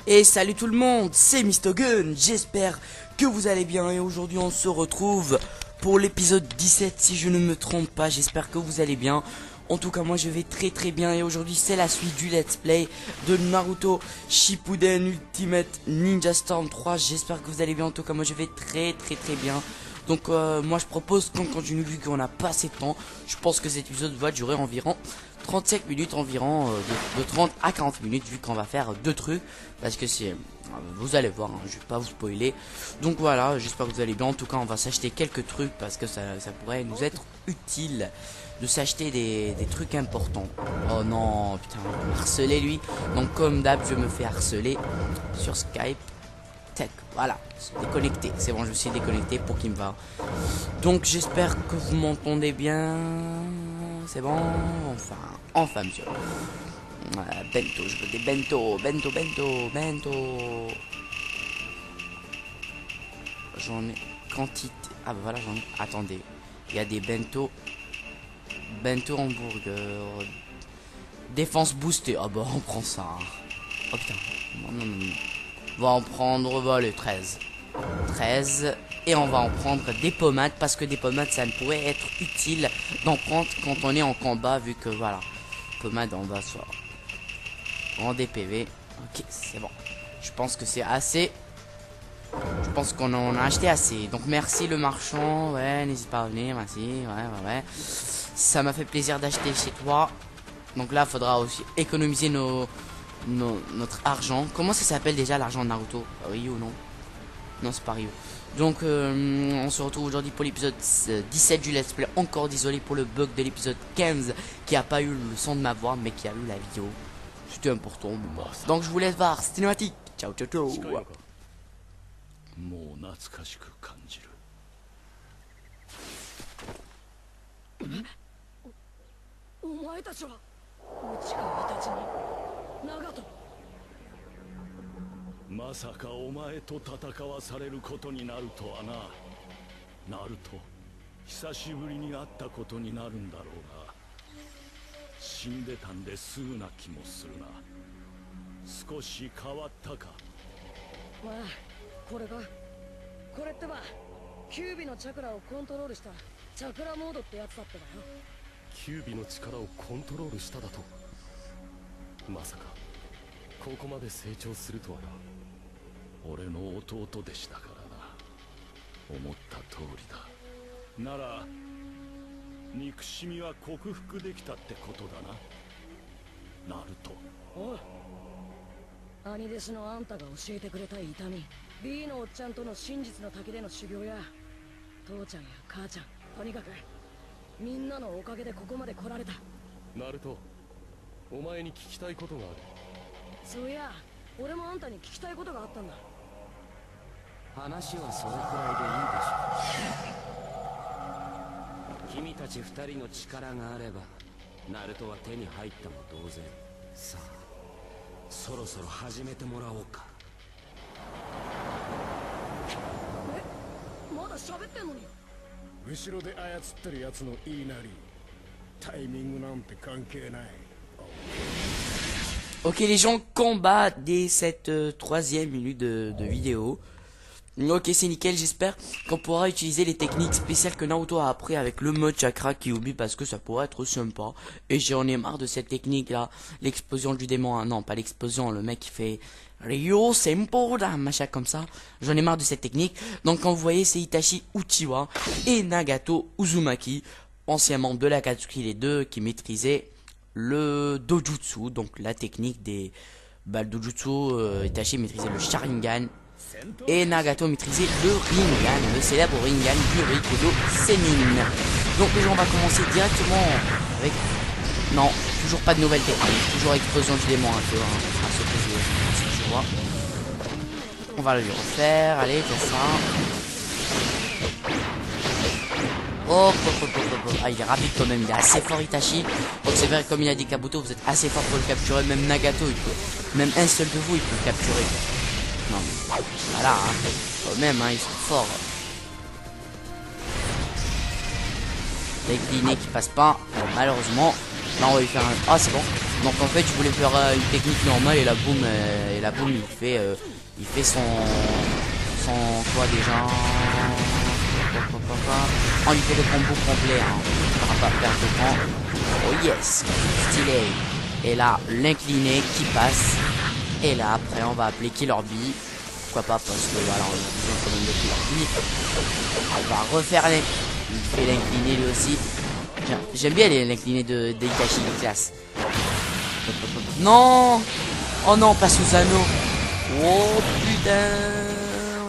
Et salut tout le monde, c'est Mistogun, j'espère que vous allez bien et aujourd'hui on se retrouve pour l'épisode 17 si je ne me trompe pas, j'espère que vous allez bien. En tout cas moi je vais très bien et aujourd'hui c'est la suite du let's play de Naruto Shippuden Ultimate Ninja Storm 3, j'espère que vous allez bien. En tout cas moi je vais très bien. Donc moi je propose qu'on continue vu qu'on n'a pas assez de temps. Je pense que cet épisode va durer environ 35 minutes environ, de 30 à 40 minutes vu qu'on va faire deux trucs. Parce que c'est... vous allez voir, hein, je vais pas vous spoiler. Donc voilà, j'espère que vous allez bien. En tout cas on va s'acheter quelques trucs parce que ça pourrait nous être utile de s'acheter des trucs importants. Oh non, putain, on va harceler lui. Donc comme d'hab je me fais harceler sur Skype. Voilà, déconnecté, c'est bon, je me suis déconnecté pour qu'il me va. Donc j'espère que vous m'entendez bien. C'est bon, enfin monsieur. Bento, je veux des bento. J'en ai quantité. Ah bah voilà, j'en ai. Attendez, il y a des bento hamburger. Défense boostée. Ah bah on prend ça. Hein. Oh putain, non. On va en prendre les 13 et on va en prendre des pommades parce que des pommades ça pourrait être utile d'en prendre quand on est en combat vu que voilà, pommade on va soit en DPV. Ok, c'est bon, je pense que c'est assez, je pense qu'on en a acheté assez, donc merci le marchand. Ouais, n'hésite pas à venir, merci. Ouais, ça m'a fait plaisir d'acheter chez toi. Donc là faudra aussi économiser notre argent. Comment ça s'appelle déjà l'argent de Naruto? Ryu ou non? Non, c'est pas Ryu. Donc on se retrouve aujourd'hui pour l'épisode 17 du let's play. Encore désolé pour le bug de l'épisode 15 qui a pas eu le son de ma voix mais qui a eu la vidéo. C'était important. Donc je vous laisse voir cinématique. Ciao.まさかお前と戦わされることになるとはな。ナルト、久しぶりに会ったことになるんだろうが、死んでたんですぐな気もするな。少し変わったか。まあこれってばキュービのチャクラをコントロールしたチャクラモードってやつだっただよ。キュービの力をコントロールしただと。まさかここまで成長するとはな。俺の弟でしたからな。思った通りだ。なら憎しみは克服できたってことだな、ナルト。おい、兄弟子のあんたが教えてくれた痛み、 B のおっちゃんとの真実の滝での修行や父ちゃんや母ちゃん、とにかくみんなのおかげでここまで来られた。ナルト、お前に聞きたいことがある。そういや俺もあんたに聞きたいことがあったんだ。話はそれくらいでいいでしょう。君たち二人の力があればナルトは手に入ったも同然。さあそろそろ始めてもらおうか。え、まだ喋ってんのに。後ろで操ってるやつの言いなり、タイミングなんて関係ない。Ok les gens, combat dès cette troisième minute de vidéo. Ok, c'est nickel, j'espère qu'on pourra utiliser les techniques spéciales que Naruto a appris avec le mode chakra Kyuubi parce que ça pourrait être sympa. Et j'en ai marre de cette technique là, l'explosion du démon, non pas l'explosion, le mec qui fait Ryo Senpoda, machin comme ça. J'en ai marre de cette technique. Donc quand vous voyez c'est Itachi Uchiwa et Nagato Uzumaki, anciens membres de l'Akatsuki, les deux qui maîtrisaient le dojutsu, donc la technique des... le dojutsu, Itachi maîtrisait le Sharingan et Nagato maîtrisait le Rinnegan, le célèbre Rinnegan du Rikudo Sennin. Donc les gens, on va commencer directement avec... Non, toujours pas de nouvelle technique, toujours explosion du démon un peu, hein, à ce que je vois. On va le refaire, allez, fais ça. Oh. Ah, il est rapide quand même, il est assez fort Itachi. Donc c'est vrai, comme il a dit Kabuto, vous êtes assez fort pour le capturer. Même Nagato, il peut, même un seul de vous, il peut le capturer. Non mais voilà, hein. Quand même, hein, ils sont forts. Décliné qui passe pas, bon, malheureusement. Là on va lui faire un... Ah c'est bon. Donc en fait je voulais faire une technique normale et la boum il fait son quoi déjà. On lui fait le combo complet, hein. On va pas perdre de temps. Oh yes, stylé. Et là l'incliné qui passe. Et là après on va appeler Killer Bee. Pourquoi pas, parce que voilà, on a besoin quand même de Killer Bee. On va refaire les. Il fait l'incliné lui aussi. J'aime bien l'incliné de Itachi, il est classe. Non. Oh non, pas Susanoo. Oh putain,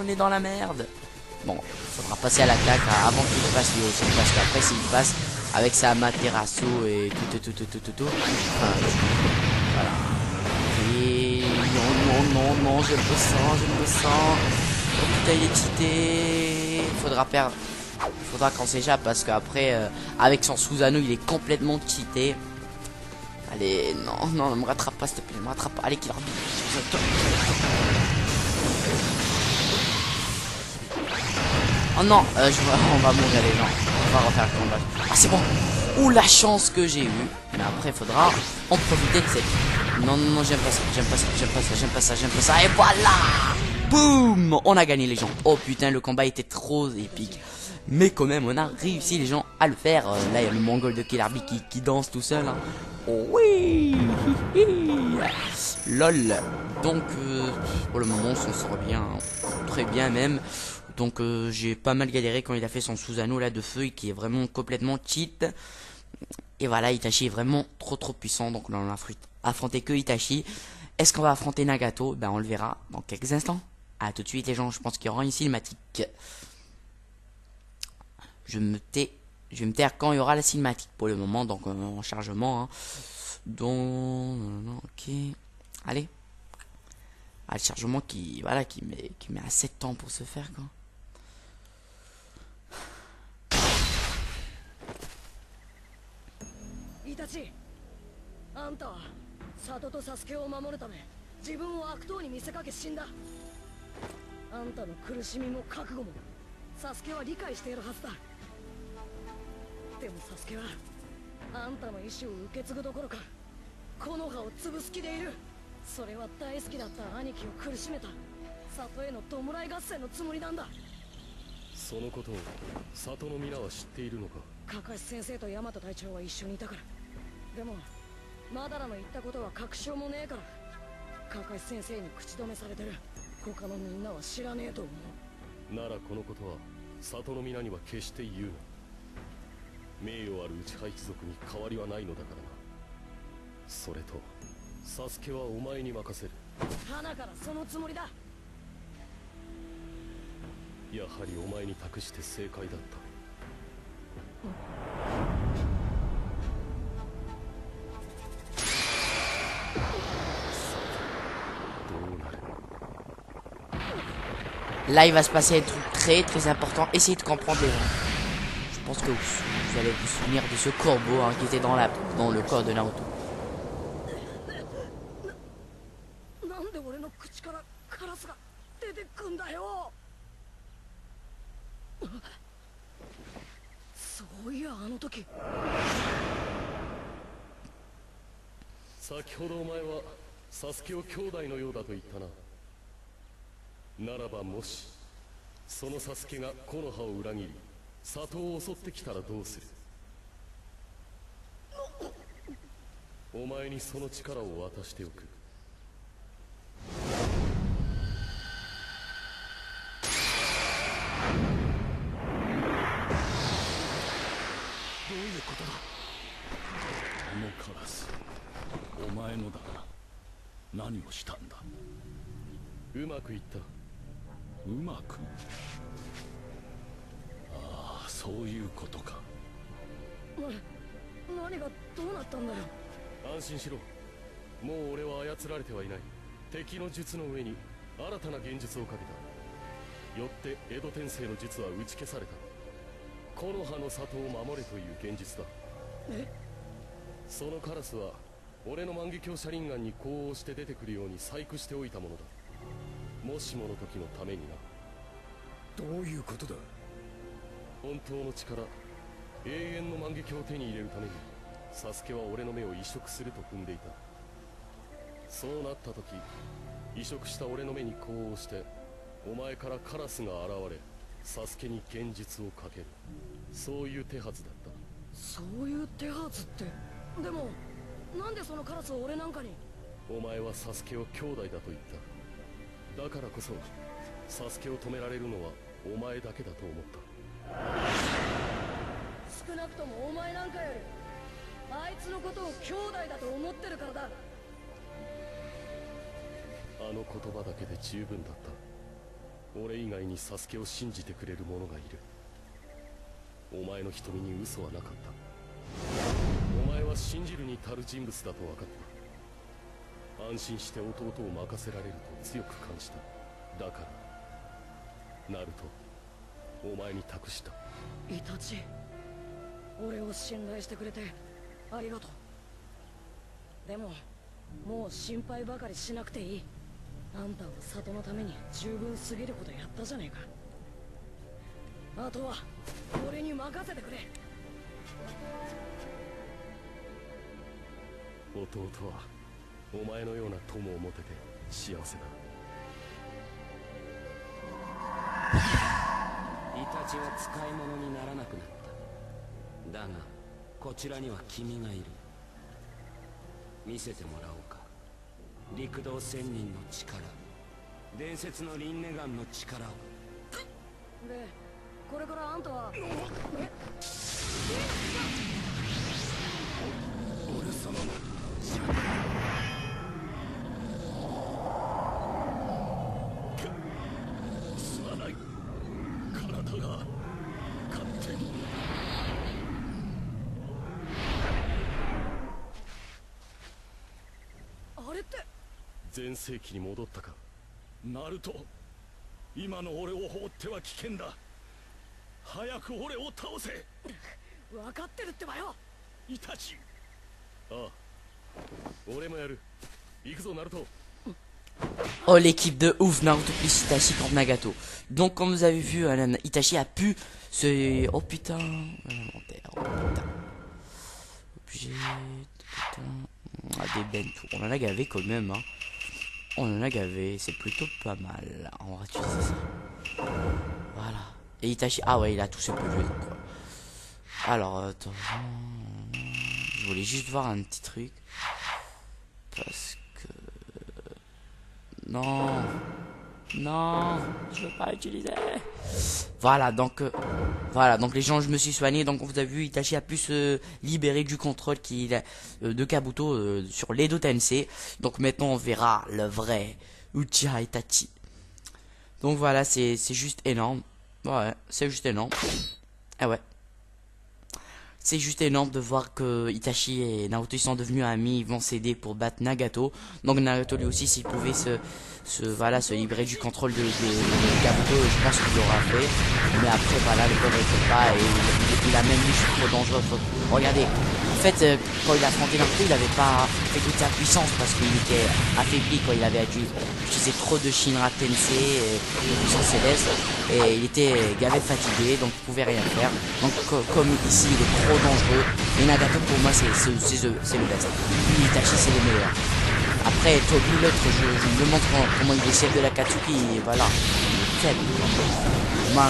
on est dans la merde. Bon, faudra passer à l'attaque avant qu'il passe lui aussi, parce qu'après s'il passe avec sa Amaterasu et tout. Enfin, voilà. Et non, je me sens. Oh putain, il est cheaté. Faudra qu'on s'échappe parce qu'après, avec son Susanoo, il est complètement cheaté. Allez, non, ne me rattrape pas, s'il te plaît, ne me rattrape pas. Allez, Killer Bee. Oh non, on va mourir les gens. On va refaire le combat. Ah, c'est bon. Ouh, la chance que j'ai eue. Mais après, il faudra en profiter de cette. Non, j'aime pas ça. Et voilà. Boum. On a gagné les gens. Oh putain, le combat était trop épique. Mais quand même, on a réussi les gens à le faire. Là, il y a le mongol de Killer Bee qui danse tout seul. Hein. Oh oui. Lol. Donc, pour le moment, on s'en sort bien. Hein. Très bien même. Donc j'ai pas mal galéré quand il a fait son Susanoo là de feu qui est vraiment complètement cheat. Et voilà, Itachi est vraiment trop puissant. Donc là on a affronté que Itachi. Est-ce qu'on va affronter Nagato? Ben on le verra dans quelques instants. A tout de suite les gens, je pense qu'il y aura une cinématique. Je vais me taire quand il y aura la cinématique pour le moment, donc en chargement. Hein. Donc ok. Allez. Ah, le chargement qui met assez de temps pour se faire quoi. Itachi, あんたは里とサスケを守るため自分を悪党に見せかけ死んだ。あんたの苦しみも覚悟もサスケは理解しているはずだ。でもサスケはあんたの意志を受け継ぐどころか木の葉を潰す気でいる。それは大好きだった兄貴を苦しめた里への弔い合戦のつもりなんだ。そのことを里の皆は知っているのか。カカシ先生と大和隊長は一緒にいたから。でもマダラの言ったことは確証もねえからカカシ先生に口止めされてる。他のみんなは知らねえと思う。ならこのことは里の皆には決して言うな。名誉ある内派一族に変わりはないのだからな。それとサスケはお前に任せる。花からそのつもりだ。やはりお前に託して正解だった。Là, il va se passer un truc très important. Essayez de comprendre les gens. Je pense que vous allez vous souvenir de ce corbeau hein, qui était dans le corps de Naruto. なんで俺の口からカラスが出てくんだよ。そういやあの時。先ほどお前はサスケを兄弟のようだと言ったな。ならばもしそのサスケが木の葉を裏切り里を襲ってきたらどうする。お前にその力を渡しておく。どういうことだ。このカラスお前のだな。何をしたんだ。うまくいった。うまく。ああ、そういうことか。何がどうなったんだよ。安心しろ。もう俺は操られてはいない。敵の術の上に新たな現実をかけた。よって江戸天聖の術は打ち消された。木の葉の里を守れという現実だ。え？そのカラスは俺の万華鏡車輪眼に呼応して出てくるように細工しておいたものだ。もしもの時のためにな。どういうことだ。本当の力、永遠の万華鏡を手に入れるためにサスケは俺の目を移植すると踏んでいた。そうなった時、移植した俺の目に呼応してお前からカラスが現れ、サスケに現実をかける。そういう手はずだった。そういう手はずって。でもなんでそのカラスを俺なんかに。お前はサスケを兄弟だと言った。だからこそサスケを止められるのはお前だけだと思った。少なくともお前なんかよりあいつのことを兄弟だと思ってるからだ。あの言葉だけで十分だった。俺以外にサスケを信じてくれる者がいる。お前の瞳に嘘はなかった。お前は信じるに足る人物だと分かった。安心して弟を任せられると強く感じた。だからナルト、お前に託した。イタチ、俺を信頼してくれてありがとう。でももう心配ばかりしなくていい。あんたは里のために十分すぎることやったじゃねえか。あとは俺に任せてくれ。弟はお前のような友を持てて幸せだ。イタチは使い物にならなくなった。だがこちらには君がいる。見せてもらおうか。陸道仙人の力、伝説のリンネガンの力を。で、これからあんたは俺様のすまない。体が勝手に。あれって。全盛期に戻ったか。ナルト、今の俺を放っては危険だ。早く俺を倒せ。分かってるってばよ。イタチ。ああ、俺もやる。行くぞナルト。 Oh, l'équipe de ouf, Naruto plus Itachi contre Nagato. Donc, comme vous avez vu, Itachi a pu se... Oh putain, l'inventaire, oh putain. Objet, putain. Ah, des bento. On en a gavé quand même, hein. On en a gavé, c'est plutôt pas mal. On va utiliser ça. Voilà. Et Itachi, ah ouais, il a tout ce peu joué, donc quoi. Alors, attends. Je voulais juste voir un petit truc. Parce que... Non, non, je veux pas utiliser. Voilà, donc les gens, je me suis soigné. Donc vous avez vu, Itachi a pu se libérer du contrôle qu'il a de Kabuto sur l'Edo Tensei. Donc maintenant on verra le vrai Uchiha Itachi. Donc voilà, c'est juste énorme. Ouais, c'est juste énorme. Ah ouais. C'est juste énorme de voir que Itachi et Naruto ils sont devenus amis, ils vont s'aider pour battre Nagato. Donc Naruto lui aussi s'il pouvait se libérer du contrôle de Kabuto, je pense qu'il l'aura fait. Mais après voilà, le pauvre il peut pas et il a même dit je suis trop dangereux. Regardez, en fait quand il a affronté Naruto il avait pas fait toute sa puissance parce qu'il était affaibli quand il avait dû utiliser trop de Shinra Tensei et de puissance céleste. Et il était gavé fatigué donc il pouvait rien faire. Donc comme ici il est trop dangereux. Et Nagato pour moi c'est le best. Itachi c'est le meilleur. Après Toby l'autre je me montre comment il est chef de la Katsuki et voilà. Il est faible. Moi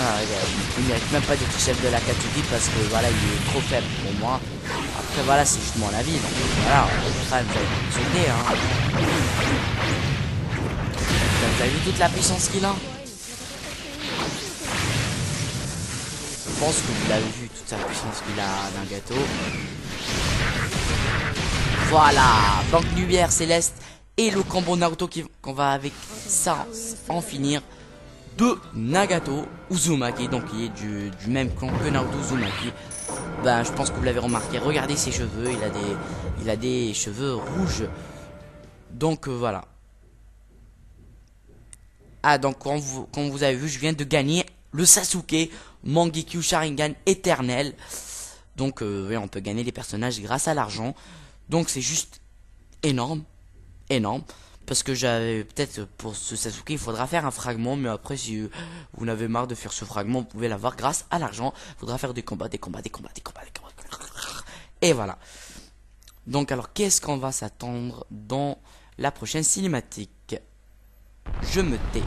il mérite même pas d'être chef de la Katsuki parce que voilà il est trop faible pour moi. Après voilà c'est juste mon avis. Donc voilà, enfin, vous avez une idée hein. Vous avez vu toute la puissance qu'il a? Je pense que vous l'avez vu, toute sa puissance qu'il a d'un gâteau. Voilà, donc lumière céleste et le combo Naruto qu'on va avec ça en finir de Nagato Uzumaki, donc il est du même clan que Naruto Uzumaki. Ben je pense que vous l'avez remarqué, regardez ses cheveux, il a des cheveux rouges. Donc voilà. Ah donc comme vous avez vu, je viens de gagner le Sasuke Mangekyo Sharingan éternel. Donc oui, on peut gagner les personnages grâce à l'argent. Donc c'est juste énorme. Énorme. Parce que j'avais peut-être pour ce Sasuke il faudra faire un fragment. Mais après si vous n'avez marre de faire ce fragment, vous pouvez l'avoir grâce à l'argent. Il faudra faire des combats. Et voilà. Donc alors qu'est-ce qu'on va s'attendre dans la prochaine cinématique? Je me tais.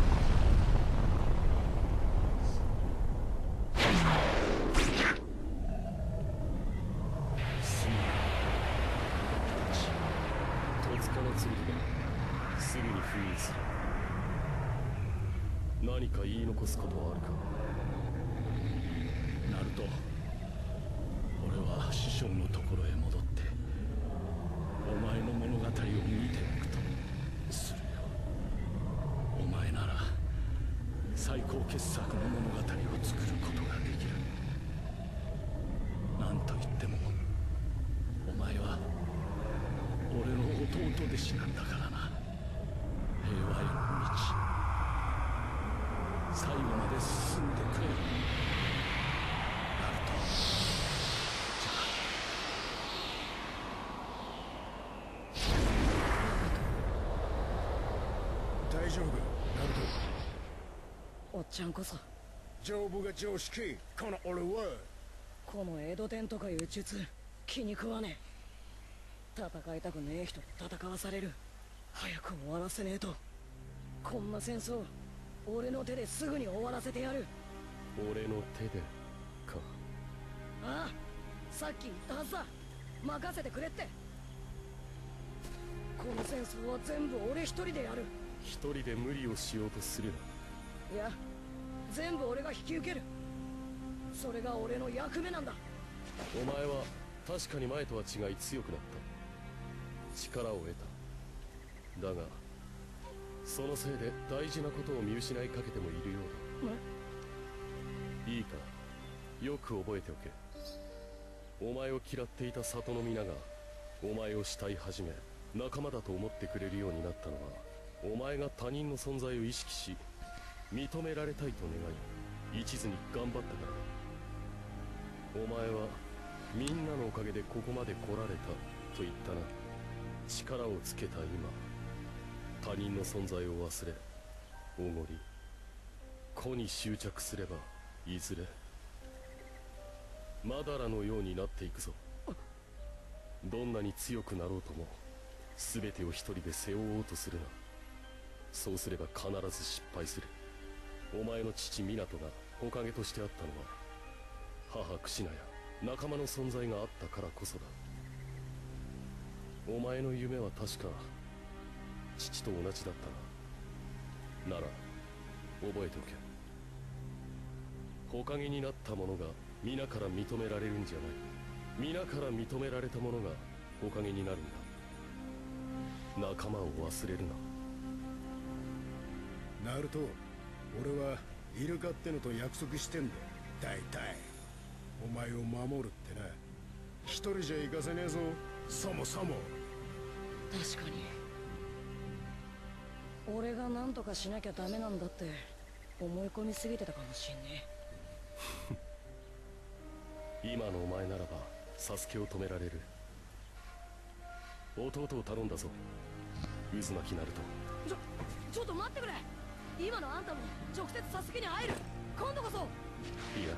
おっちゃんこそ丈夫が常識。この俺はこの江戸伝とかいう術気に食わねえ。戦いたくねえ人と戦わされる。早く終わらせねえと。こんな戦争俺の手ですぐに終わらせてやる。俺の手でか。ああ、さっき言ったはずだ。任せてくれって。この戦争は全部俺一人でやる。一人で無理をしようとするな。いや、全部俺が引き受ける。それが俺の役目なんだ。お前は確かに前とは違い強くなった。力を得た。だがそのせいで大事なことを見失いかけてもいるようだ。いいか、よく覚えておけ。お前を嫌っていた里の皆がお前を慕い始め仲間だと思ってくれるようになったのは、お前が他人の存在を意識し認められたいと願い一途に頑張ったからだ。お前はみんなのおかげでここまで来られたと言ったな。力をつけた今、他人の存在を忘れおごり個に執着すれば、いずれマダラのようになっていくぞ。どんなに強くなろうとも全てを一人で背負おうとするな。そうすれば必ず失敗する。お前の父湊がおかげとしてあったのは、母クシナや仲間の存在があったからこそだ。お前の夢は確か父と同じだったな。なら覚えておけ。火影になった者が皆から認められるんじゃない。皆から認められた者が火影になるんだ。仲間を忘れるな。ナルト、俺はイルカってのと約束してんだ。大体お前を守るってな。一人じゃ行かせねえぞ、そもそも。確かに俺が何とかしなきゃダメなんだって思い込みすぎてたかもしんね今のお前ならばサスケを止められる。弟を頼んだぞ、渦巻きナルト。ちょっと待ってくれ。今のあんたも直接サスケに会える。今度こそ。いや、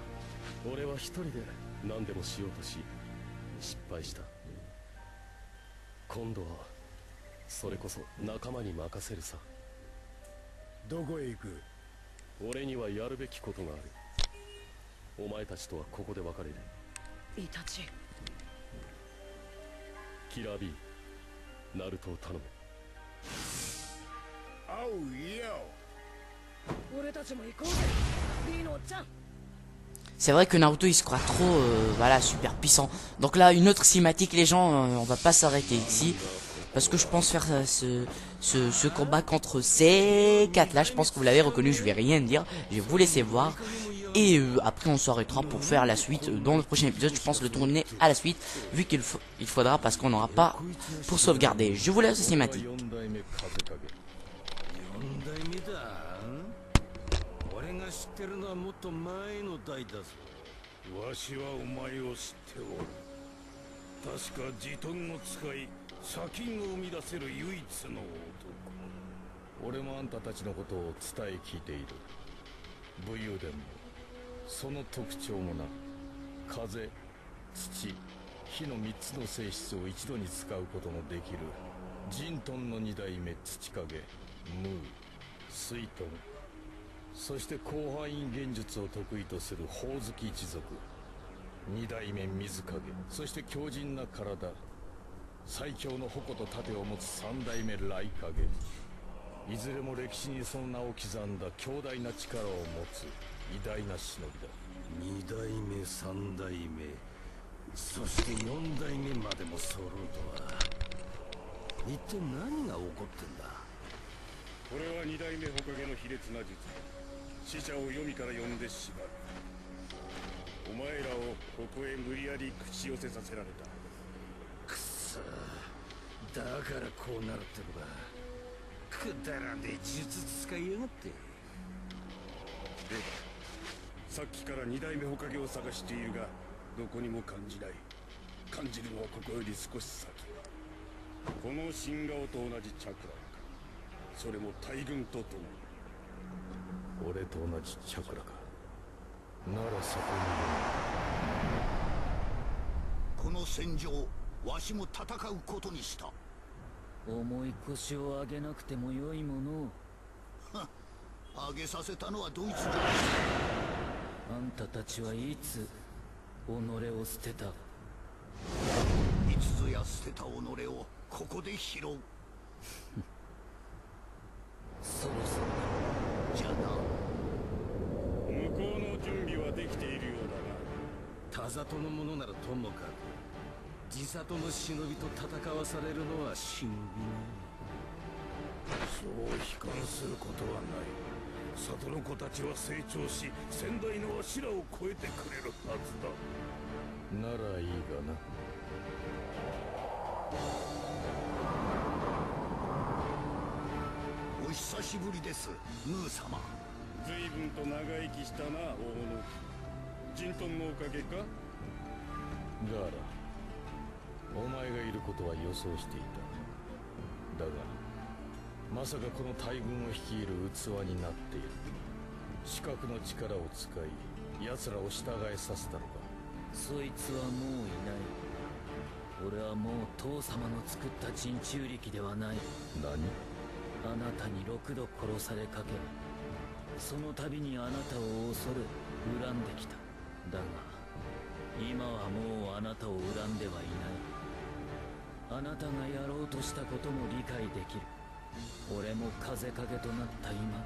俺は一人で何でもしようとし失敗した。今度はそれこそ仲間に任せるさ。どこへ行く？俺にはやるべきことがある。お前たちとはここで別れる。イタチ。キラー B、 ナルトを頼む。おうよ。俺たちも行こうぜ、Bのおっちゃん。C'est vrai que Naruto il se croit trop voilà super puissant. Donc là une autre cinématique les gens, on va pas s'arrêter ici parce que je pense faire ce combat contre ces 4 là, je pense que vous l'avez reconnu, je vais rien dire, je vais vous laisser voir et après on s'arrêtera pour faire la suite dans le prochain épisode. Je pense le tourner à la suite vu qu'il faudra parce qu'on n'aura pas pour sauvegarder. Je vous laisse la cinématique. 知ってるのはもっと前の代だぞ。わしはお前を知っておる。確かジトンを使い砂金を生み出せる唯一の男。俺もあんたたちのことを伝え聞いている。武勇伝もその特徴もな。風、土、火の3つの性質を一度に使うことのできるジントンの2代目土影、ムー、水遁、そして広範囲幻術を得意とするホウズキ一族、2代目水影、そして強靭な体、最強の矛と盾を持つ3代目雷影。いずれも歴史にその名を刻んだ強大な力を持つ偉大な忍びだ。2代目3代目そして4代目までも揃うとは。一体何が起こってんだ。これは2代目火影の卑劣な術。死者を黄泉から呼んで縛る。お前らをここへ無理やり口寄せさせられた。くそ、だからこうなるってのか。くだらねえ術使いやがって。でさっきから2代目火影を探しているがどこにも感じない。感じるのはここより少し先。この新顔と同じチャクラか。それも大軍と共に。俺と同じチャクラか。ならそこにいる。この戦場わしも戦うことにした。重い腰を上げなくてもよいものを。上げさせたのはドイツじゃ。あんたたちはいつ己を捨てた。いつぞや捨てた己をここで拾う。そろそろじゃな。向こうの準備はできているようだが、田里の者ならともかく地里の忍びと戦わされるのは忍びね。そう悲観することはない。里の子たちは成長し先代のわしらを超えてくれるはずだ。ならいいがな。お久しぶりですムー様。随分と長生きしたな大野木。ジントンのおかげか。ガーラ、お前がいることは予想していた。だがまさかこの大軍を率いる器になっている。視覚の力を使い奴らを従えさせたのか。そいつはもういない。俺はもう父様の作った人中力ではない。何？あなたに6度殺されかけ、その度にあなたを恐れ恨んできた。だが今はもうあなたを恨んではいない。あなたがやろうとしたことも理解できる。俺も風影となった今、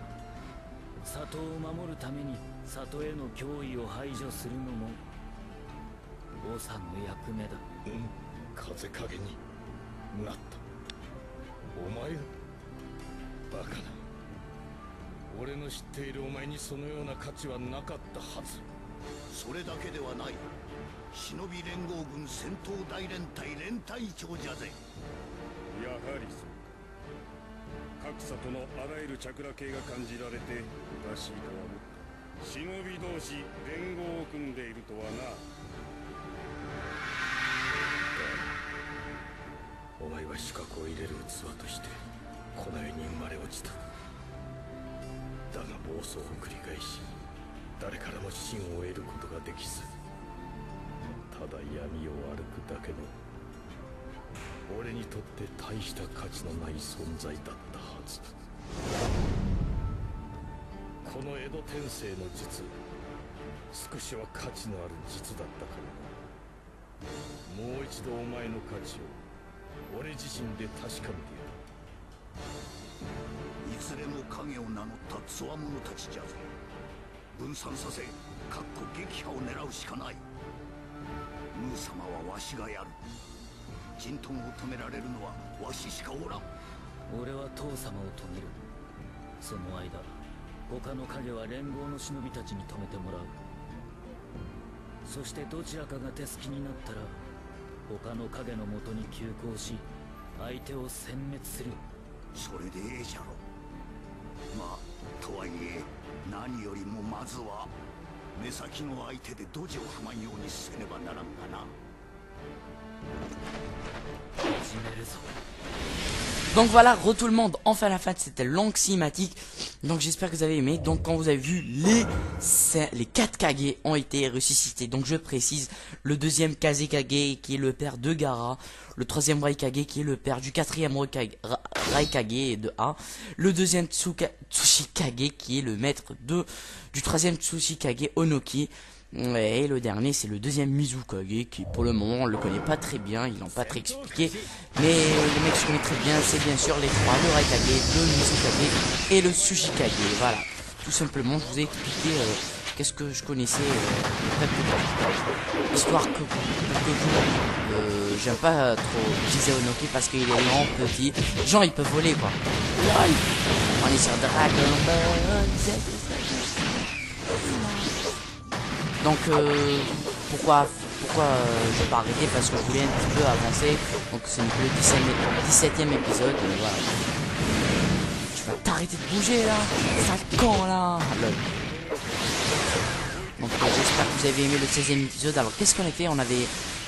里を守るために里への脅威を排除するのも長の役目だ。風影になった。お前がバカな。俺の知っているお前にそのような価値はなかったはず。それだけではない。忍び連合軍戦闘大連隊連隊長じゃぜ。やはりそうか。各里のあらゆるチャクラ系が感じられておかしいとは思った。忍び同士連合を組んでいるとはな。お前は資格を入れる器としてこの世に生まれ落ちた。だが暴走を繰り返し誰からも真を得ることができず、ただ闇を歩くだけの俺にとって大した価値のない存在だったはず。この江戸天聖の術、少しは価値のある術だったからな。もう一度お前の価値を俺自身で確かめていずれも影を名乗ったつわものたちじゃぜ。分散させかっこ撃破を狙うしかない。ムー様はわしがやる。ジントンを止められるのはわししかおらん。俺は父様を止める。その間他の影は連合の忍びたちに止めてもらう。そしてどちらかが手すきになったら他の影のもとに急行し相手を殲滅する。それでええじゃろ。まあとはいえ何よりもまずは目先の相手でドジを踏まんようにせねばならんがな。始めるぞ。Donc voilà, tout le monde, enfin la fin de cette longue cinématique. Donc j'espère que vous avez aimé. Donc quand vous avez vu, les 4 Kage ont été ressuscités. Donc je précise, le deuxième Kazekage qui est le père de Gaara, le troisième Raikage qui est le père du quatrième Raikage de A, le deuxième Tsuchikage qui est le maître du troisième Tsuchikage Onoki. Et le dernier c'est le deuxième Mizukage qui pour le moment on le connaît pas très bien, ils l'ont pas très expliqué. Mais les mecs que je connais très bien c'est bien sûr les trois, le Raikage, le Mizukage et le Tsuchikage. Voilà, tout simplement je vous ai expliqué qu'est-ce que je connaissais histoire que vous j'aime pas trop utiliser Onoki parce qu'il est lent, petit, genre il peut voler quoi. On est sur Dragon Ball Z. Donc pourquoi je vais pas arrêter, parce que je voulais un petit peu avancer. Donc c'est le 17e épisode. Voilà. Tu vas t'arrêter de bouger là, ça quand là. Donc j'espère que vous avez aimé le 16e épisode. Alors qu'est-ce qu'on a fait?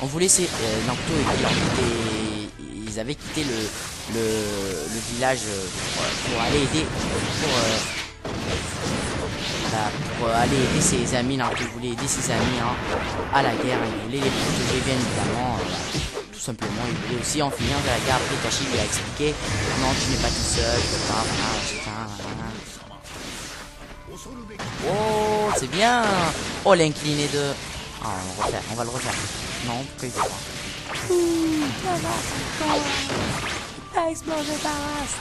On voulait laisser Naruto et ils avaient quitté le village pour aller aider pour aller aider ses amis. Naruto voulait aider ses amis à la guerre, il voulait les protéger bien évidemment, tout simplement. Il voulait aussi en finir de la guerre. Après Itachi lui a expliqué non, tu n'es pas tout seul, oh c'est bien. Oh l'incliné de on va le refaire. Non, pourquoi il veut pas exploser ta race.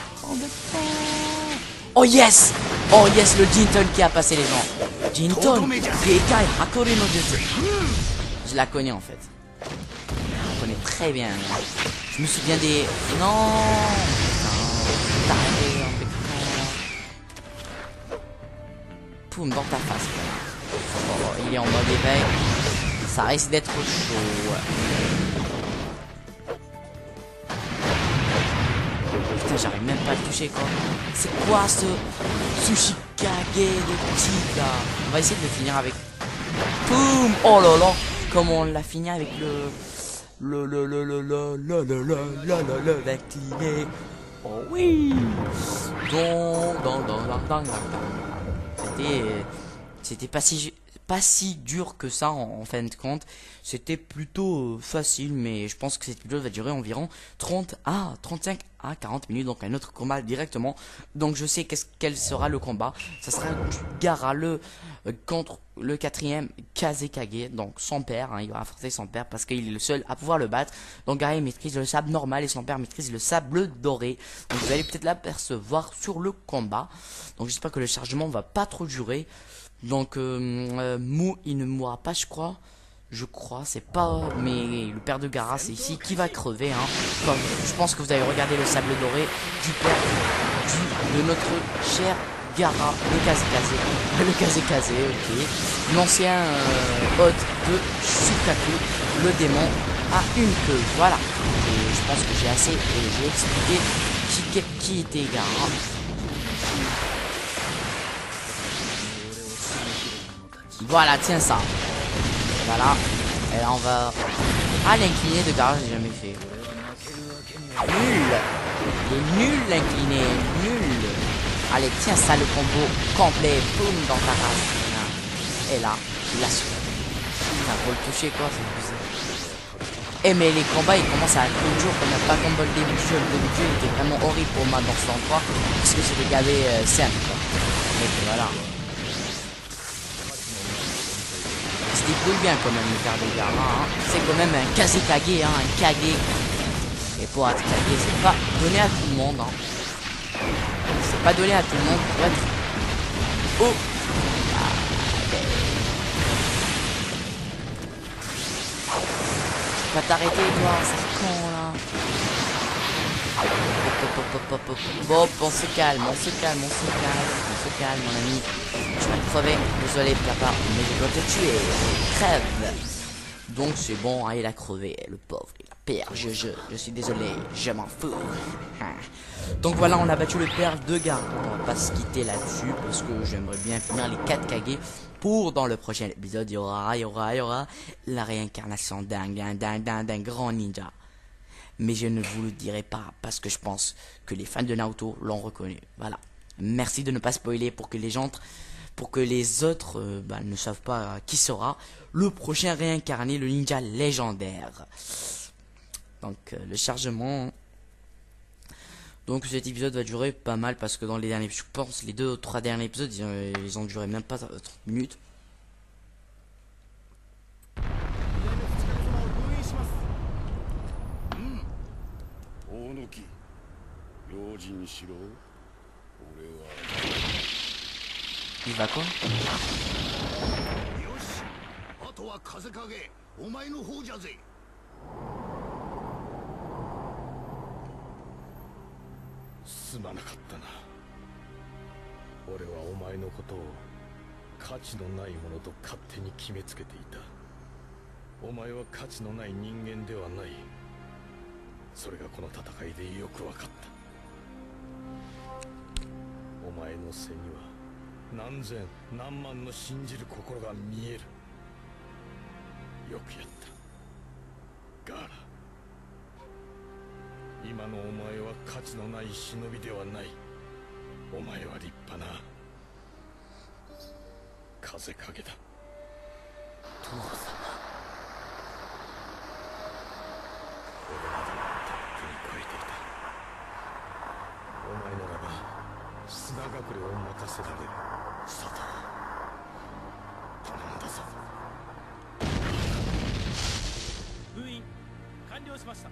Oh yes! Oh yes, le Jinton qui a passé les gens. Jinton, Gekai Hakori no Jutsu. Je la connais en fait. Je la connais très bien. Je me souviens des... Non. Poum, dans ta face. Oh, il est en mode éveil. Ça risque d'être chaud. Putain, j'arrive même pas à le toucher quoi. C'est quoi ce Tsuchikage de petit là? On va essayer de le finir avec... Boum. Oh là là. Comment on l'a fini avec l'incliné. Oh oui. C'était pas si dur que ça en fin de compte. C'était plutôt facile, mais je pense que cette vidéo va durer environ 35 à 40 minutes, donc un autre combat directement. Donc je sais quel sera le combat. Ça sera Gaara contre le quatrième Kazekage, donc son père, il va affronter son père parce qu'il est le seul à pouvoir le battre. Donc Gaara maîtrise le sable normal et son père maîtrise le sable doré. Donc vous allez peut-être l'apercevoir sur le combat. Donc j'espère que le chargement va pas trop durer. Donc Mou il ne mourra pas, je crois c'est pas, mais le père de Gaara c'est ici qui va crever comme je pense que vous avez regardé le sable doré du père de notre cher Gaara, le Kazekage, ok, l'ancien hôte de Shukaku, le démon à une queue. Voilà, et je pense que j'ai expliqué qui était Gaara. Voilà, tiens ça. Voilà. Et là on va... Ah, l'incliné de Gaara, j'ai jamais fait. Nul. Il est nul l'incliné. Nul. Allez, tiens ça, le combo complet. Boum, dans ta race. Et là, il a su. Putain, pour le toucher quoi, c'est bizarre. Eh mais les combats ils commencent à être dur quand même, pas comme le début du jeu. Le début du jeu il était vraiment horrible pour moi dans ce endroit. Parce que c'était gavé simple quoi. Mais voilà. Il débrouille bien quand même le père de Gaara, c'est quand même un Kazekage, un Kage. Et pour être Kage, c'est pas donné à tout le monde. C'est pas donné à tout le monde pour être... Oh. Tu vas t'arrêter toi, c'est con là. Bon, on se calme, mon ami. Tu vas te crever, désolé papa, mais je dois te tuer. Crève. Donc c'est bon, il a crevé, le pauvre, il a perdu. Je suis désolé, je m'en fous. Donc voilà, on a battu le père de Gaara. On va pas se quitter là-dessus parce que j'aimerais bien finir les 4 Kage. Pour dans le prochain épisode, il y aura la réincarnation d'un grand ninja. mais je ne vous le dirai pas parce que je pense que les fans de Naruto l'ont reconnu. Voilà. Merci de ne pas spoiler pour que les autres ne savent pas qui sera le prochain réincarné, le ninja légendaire. Donc le chargement. Donc cet épisode va durer pas mal parce que dans les derniers, je pense les 2 ou 3 derniers épisodes, ils ont duré même pas 30 minutes. 大野木用心しろ。俺は Il va quoi? よし、あとは風影、お前の方じゃぜ。すまなかったな。俺はお前のことを価値のないものと勝手に決めつけていた。お前は価値のない人間ではない。それがこの戦いでよく分かった。お前の背には何千何万の信じる心が見える。よくやったガーラ。今のお前は価値のない忍びではない。お前は立派な風影だ。父さん。俺までもとっくに超えていた。お前ならば砂隠れを任せられる。佐藤、頼んだぞ。封印完了しました。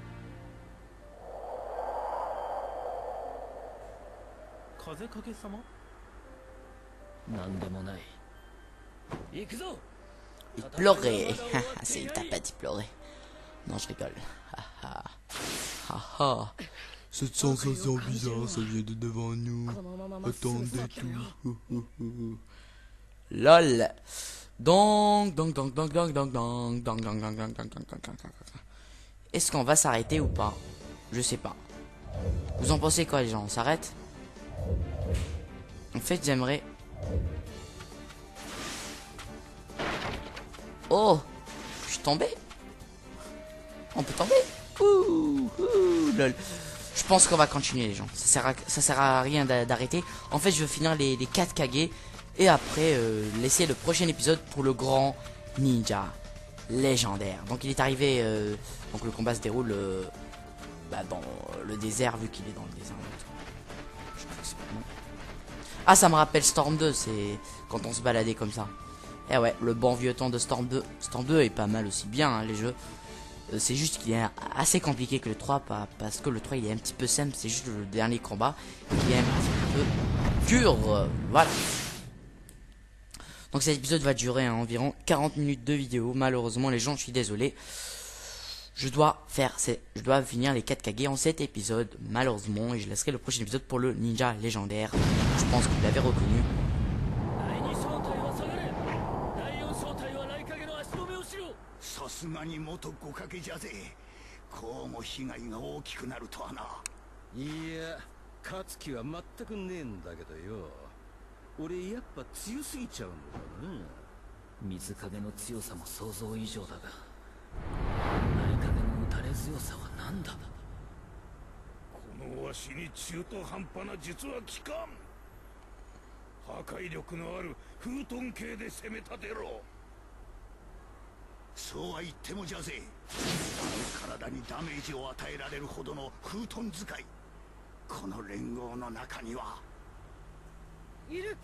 風影様？なんでもない。行くぞ。 Il pleurait. C'est il t'a pas dit pleurer. Non, je rigole. Haha. Cette sensation bizarre, ça vient de devant nous. Attendez tout. LOL. Est-ce qu'on va s'arrêter ou pas? Je sais pas. Vous en pensez quoi les gens? On s'arrête? En fait j'aimerais... Oh, je suis tombé. On peut tomber. Ouh, lol. Je pense qu'on va continuer les gens. Ça sert à rien d'arrêter. En fait je veux finir les 4 Kage. Et après laisser le prochain épisode pour le grand ninja légendaire. Donc il est arrivé. Donc le combat se déroule dans le désert vu qu'il est dans le désert. Je crois que c'est pas bon. Ah ça me rappelle Storm 2. C'est quand on se baladait comme ça. Et ouais, le bon vieux temps de Storm 2. Storm 2 est pas mal aussi bien, hein, les jeux. C'est juste qu'il est assez compliqué que le 3, parce que le 3 il est un petit peu simple. C'est juste le dernier combat qui est un petit peu dur. Voilà. Donc cet épisode va durer environ 40 minutes de vidéo. Malheureusement les gens, je suis désolé. Je dois finir les 4 Kage en cet épisode. Malheureusement, et je laisserai le prochain épisode pour le ninja légendaire. Je pense que vous l'avez reconnu. さすがに元5かけじゃぜ。こうも被害が大きくなるとはな。いや、勝つ気は全くねえんだけどよ。俺やっぱ強すぎちゃうのかな。水影の強さも想像以上だが、雷影の打たれ強さは何だ。このわしに中途半端な術は効かん。破壊力のあるフートン系で攻め立てろ。そうは言ってもじゃぜ。体にダメージを与えられるほどのフートン使い。この連合の中にはいる。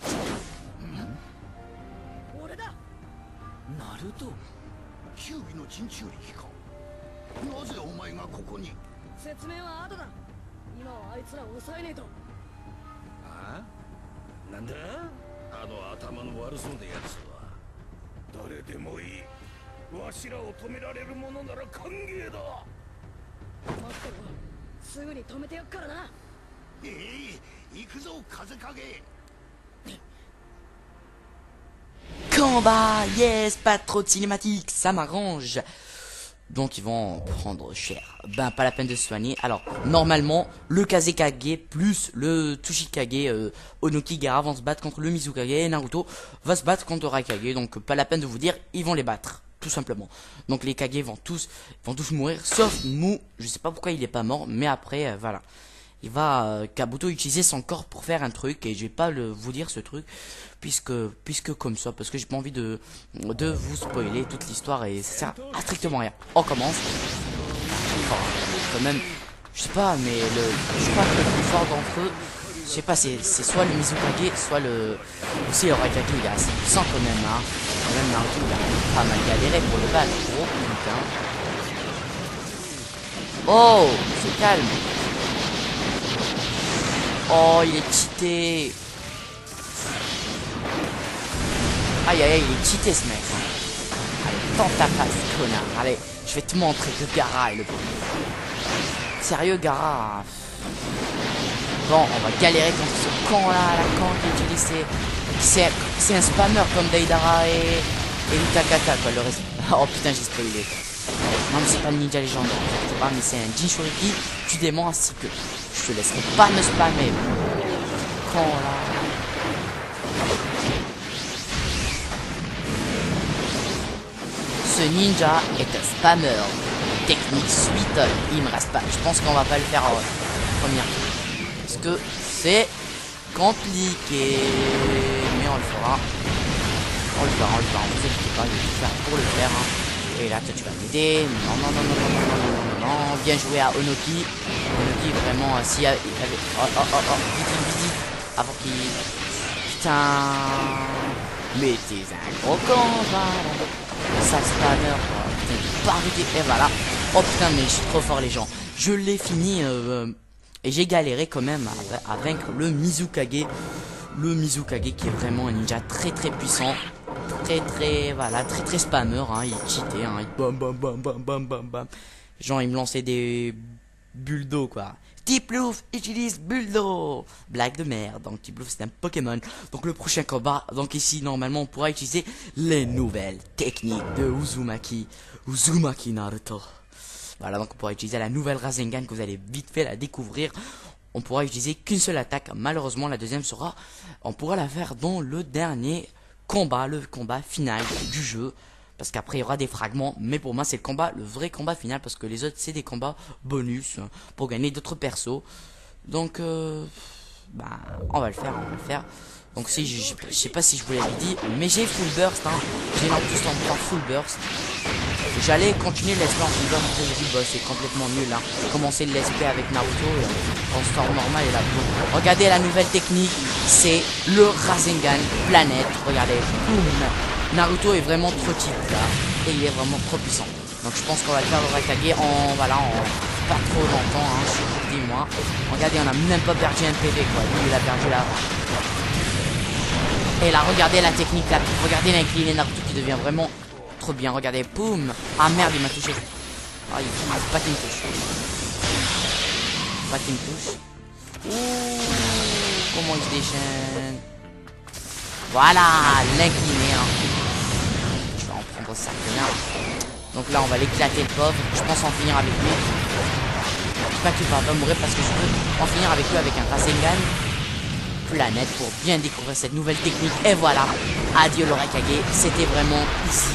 俺だ。ナルト。九尾の珍中力か。なぜお前がここに。説明は後だ。今はあいつらを抑えねえと。ああ、なんだあの頭の悪そうなやつは。誰でもいい。わしらを止められるものなら歓迎だ。待ってろ。すぐに止めてやっからな。行くぞ風影。 Combat, yes, pas trop de cinématique, ça m'arrange. Donc ils vont prendre cher. Ben pas la peine de se soigner. Alors normalement le Kazekage plus le Tsuchikage Onokigara vont se battre contre le Mizukage et Naruto va se battre contre Raikage. Donc pas la peine de vous dire, ils vont les battre. tout simplement. Donc les Kage vont tous mourir, sauf Mu. Je sais pas pourquoi il est pas mort, mais après, voilà. Il va, Kabuto, utiliser son corps pour faire un truc, et je vais pas vous dire ce truc, puisque comme ça, parce que j'ai pas envie de vous spoiler toute l'histoire, et ça sert à strictement rien. On commence. Enfin, quand même, je sais pas, mais je crois que le plus fort d'entre eux, je sais pas, c'est soit le Mizukage, soit aussi le Raikage. Il est assez puissant quand même, hein. Quand même, Naruto, il a pas mal galéré pour le battre. Oh putain. Oh, c'est calme. Oh, il est cheaté. Aïe aïe aïe, il est cheaté ce mec. Allez, tente ta place, connard. Allez, je vais te montrer que Gaara est le bon. Sérieux, Gaara. Bon, on va galérer contre ce con là, la con qui utilise c'est un spammer comme Deidara et Utakata quoi, le reste. Oh putain, j'ai spoilé. Non mais c'est pas le ninja légendaire, c'est pas, mais c'est un Jinchuriki du démon ainsi que je te laisserai pas me spammer. Con là. Ce ninja est un spammer. Technique Sweeton. Il me reste pas. Je pense qu'on va pas le faire en première. Parce que c'est compliqué. Mais on le fera. On le fera. Ne vous inquiétez pas, je vais tout faire pour le faire. Hein. Et là, toi, tu vas m'aider. Non. Bien joué à Onoki. Onoki, vraiment, si il avait... Oh. Vite. Avant qu'il... Putain. Mais t'es un gros con, voilà. Ça spammer, quoi. Putain, pas arrêté. Et voilà. Oh putain, mais je suis trop fort, les gens. Je l'ai fini, et j'ai galéré quand même à vaincre le Mizukage. Le Mizukage qui est vraiment un ninja très puissant. Très spammer, hein. Il cheatait, hein. Bam. Genre, il me lançait des bulles d'eau, quoi. Tiplouf utilise bulle d'eau. Blague de merde. Donc Tiplouf c'est un Pokémon. Donc le prochain combat, donc ici normalement on pourra utiliser les nouvelles techniques de Uzumaki Naruto. Voilà, donc on pourra utiliser la nouvelle Rasengan que vous allez vite fait la découvrir. On pourra utiliser qu'une seule attaque. Malheureusement la deuxième sera, on pourra la faire dans le dernier combat, le combat final du jeu. Parce qu'après il y aura des fragments, mais pour moi c'est le vrai combat final, parce que les autres c'est des combats bonus pour gagner d'autres persos. Donc on va le faire. Donc si je sais pas si je vous l'avais dit, mais j'ai full burst, hein. J'ai tout en temps full burst. J'allais continuer l'SP en full burst, mais j'ai dit bah c'est complètement nul, hein. Commencer l'SP avec Naruto en store normal et là. Regardez la nouvelle technique, c'est le Rasengan planète. Regardez, boum. Naruto est vraiment trop cheap là, et il est vraiment trop puissant. Donc je pense qu'on va le faire le Raikage en pas trop longtemps, hein, je dis moi. Regardez, on a même pas perdu un PV quoi, lui il a perdu là. Et là, regardez la technique là, regardez l'incliné Naruto qui devient vraiment trop bien, regardez, boum. Ah merde, il m'a touché. Ah, pas qu'il me touche. Ouh, comment il se déchaîne. Voilà, l'incliné, hein. Prendre ça, donc là on va l'éclater le pauvre. Je pense en finir avec lui. Je sais pas qu'il va pas mourir parce que je peux en finir avec lui avec un Rasengan planète pour bien découvrir cette nouvelle technique. Et voilà, adieu le Raikage. C'était vraiment ici,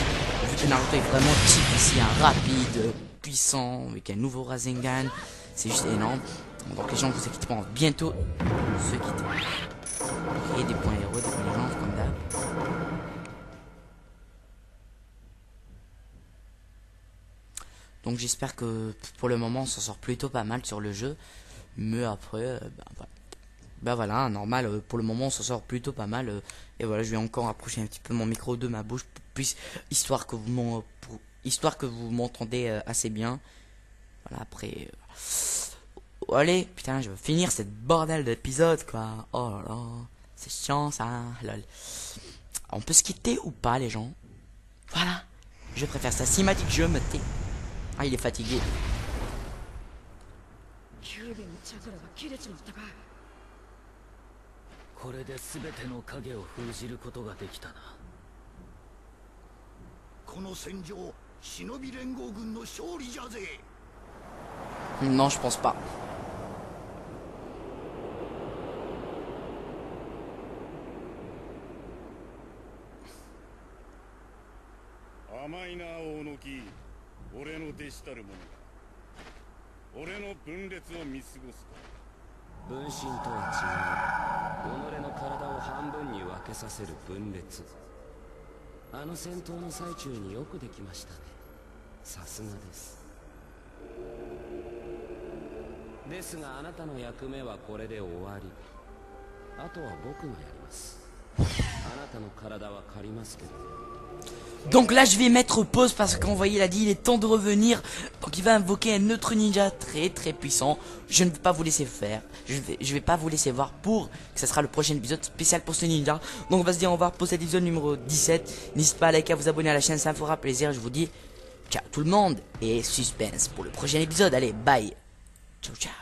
vu que Naruto est vraiment cheap ici, un rapide, puissant, avec un nouveau Rasengan. C'est juste énorme. Donc les gens, vous inquiétez pas, bientôt se quitter. Et des points héros, des points légendes comme d'hab. Donc j'espère que pour le moment on s'en sort plutôt pas mal sur le jeu. Mais après, voilà, normal, pour le moment on s'en sort plutôt pas mal. Et voilà, je vais encore approcher un petit peu mon micro de ma bouche, histoire que vous m'entendez assez bien. Voilà, après... allez, putain, je vais finir cette bordel d'épisode quoi. Oh là là, c'est chiant ça, lol. On peut se quitter ou pas les gens? Voilà, je préfère ça. S'il m'a dit que je me tais. Ah, il est fatigué. これで全ての影を封じることができたな。この戦場、忍び連合軍の勝利じゃぜ。Non, je pense pas. 甘いな大野木。俺の弟子たる者が俺の分裂を見過ごすか。分身とは違う己の体を半分に分けさせる分裂。あの戦闘の最中によくできましたね。さすがです。ですがあなたの役目はこれで終わり。あとは僕がやります。あなたの体は借りますけど。Donc là je vais mettre pause parce qu'on voyait il a dit il est temps de revenir. Donc il va invoquer un autre ninja très très puissant. Je ne vais pas vous laisser faire. Je vais pas vous laisser voir pour que ça sera le prochain épisode spécial pour ce ninja. Donc on va se dire au revoir pour cet épisode numéro 17. N'hésitez pas à liker, à vous abonner à la chaîne, ça me fera plaisir. Je vous dis ciao tout le monde et suspense pour le prochain épisode. Allez bye. Ciao ciao.